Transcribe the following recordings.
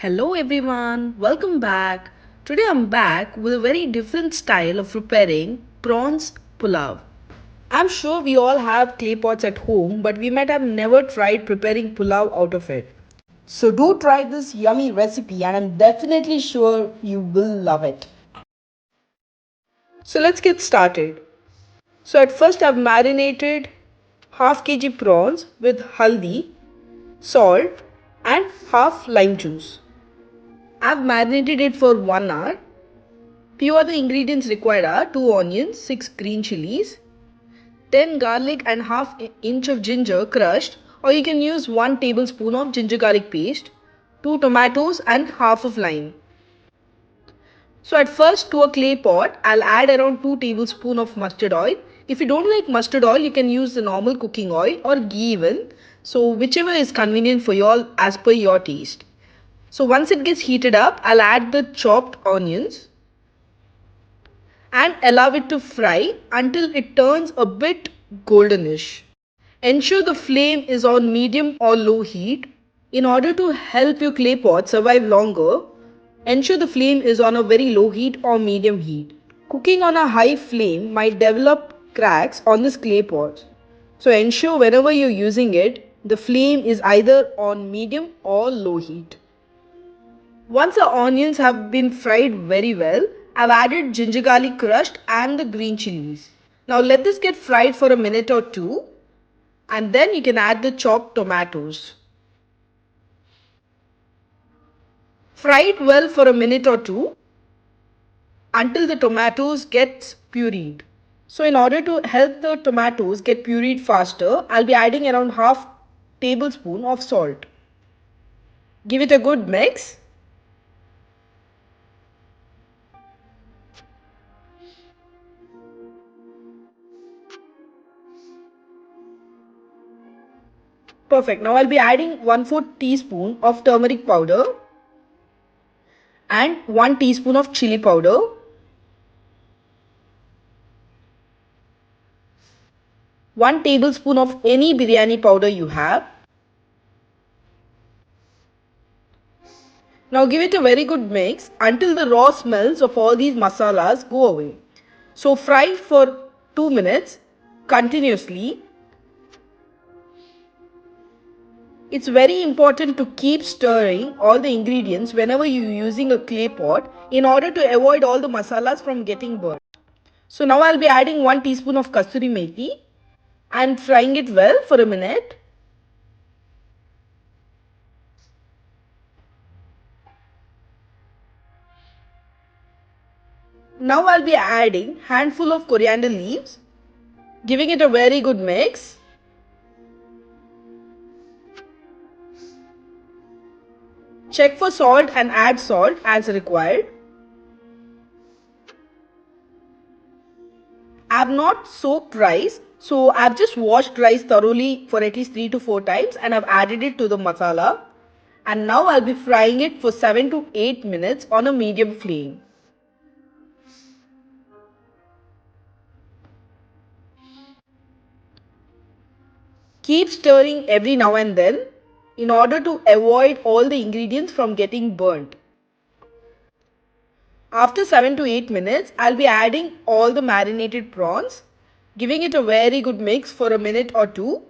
Hello everyone, welcome back. Today I'm back with a very different style of preparing prawns pulao. I'm sure we all have clay pots at home, but we might have never tried preparing pulao out of it. So do try this yummy recipe and I'm definitely sure you will love it. So let's get started. So at first I've marinated half kg prawns with haldi, salt and half lime juice. I've marinated it for 1 hour. Few other ingredients required are 2 onions, 6 green chilies, 10 garlic and half inch of ginger crushed, or you can use 1 tablespoon of ginger garlic paste, 2 tomatoes and half of lime. So at first to a clay pot, I'll add around 2 tablespoons of mustard oil. If you don't like mustard oil, you can use the normal cooking oil or ghee even. So whichever is convenient for you all as per your taste. So once it gets heated up, I'll add the chopped onions and allow it to fry until it turns a bit goldenish. Ensure the flame is on medium or low heat. In order to help your clay pot survive longer, ensure the flame is on a very low heat or medium heat. Cooking on a high flame might develop cracks on this clay pot. So ensure whenever you're using it, the flame is either on medium or low heat. Once the onions have been fried very well, I've added ginger garlic crushed and the green chilies. Now let this get fried for a minute or two and then you can add the chopped tomatoes. Fry it well for a minute or two until the tomatoes get pureed. So in order to help the tomatoes get pureed faster, I'll be adding around half tablespoon of salt. Give it a good mix. Perfect. Now I'll be adding 1/4 teaspoon of turmeric powder and 1 teaspoon of chili powder, 1 tablespoon of any biryani powder you have. Now give it a very good mix until the raw smells of all these masalas go away. So fry for 2 minutes continuously. It's very important to keep stirring all the ingredients whenever you're using a clay pot in order to avoid all the masalas from getting burnt. So now I'll be adding 1 teaspoon of kasturi methi and frying it well for a minute. Now I'll be adding handful of coriander leaves, giving it a very good mix. Check for salt and add salt as required. I've not soaked rice, so I've just washed rice thoroughly for at least 3 to 4 times and I've added it to the masala. And now I'll be frying it for 7 to 8 minutes on a medium flame. Keep stirring every now and then in order to avoid all the ingredients from getting burnt. After 7 to 8 minutes, I'll be adding all the marinated prawns, giving it a very good mix for a minute or two.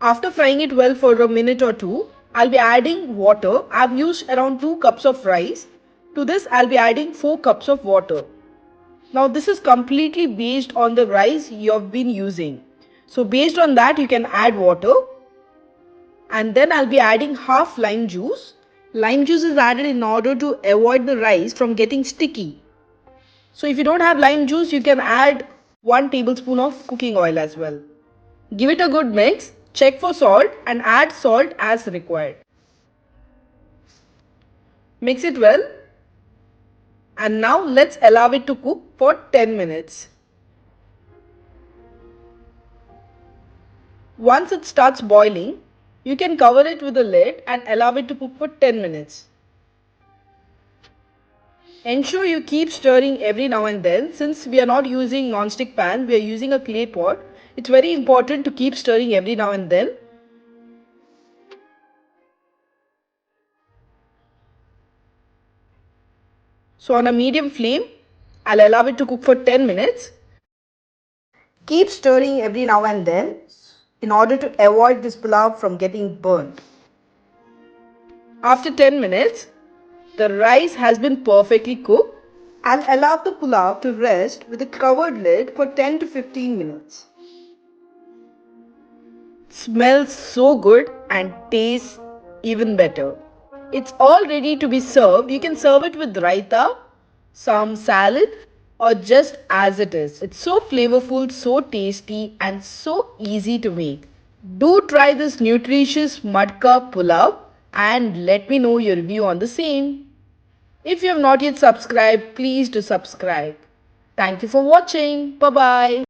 After frying it well for a minute or two, I'll be adding water. I've used around 2 cups of rice. To this, I'll be adding 4 cups of water. Now this is completely based on the rice you have been using. So based on that, you can add water. And then I'll be adding half lime juice. Lime juice is added in order to avoid the rice from getting sticky. So if you don't have lime juice, you can add 1 tablespoon of cooking oil as well. Give it a good mix, check for salt and add salt as required. Mix it well and now let's allow it to cook for 10 minutes. Once it starts boiling, you can cover it with a lid and allow it to cook for 10 minutes. Ensure you keep stirring every now and then. Since we are not using non-stick pan, we are using a clay pot. It's very important to keep stirring every now and then. So on a medium flame, I'll allow it to cook for 10 minutes. Keep stirring every now and then in order to avoid this pulao from getting burnt. After 10 minutes, the rice has been perfectly cooked. I'll allow the pulao to rest with a covered lid for 10 to 15 minutes. Smells so good and tastes even better. It's all ready to be served. You can serve it with raita, some salad, or just as it is. It's so flavorful, so tasty, and so easy to make. Do try this nutritious Madka Pulao and let me know your review on the same. If you have not yet subscribed, please do subscribe. Thank you for watching. Bye bye.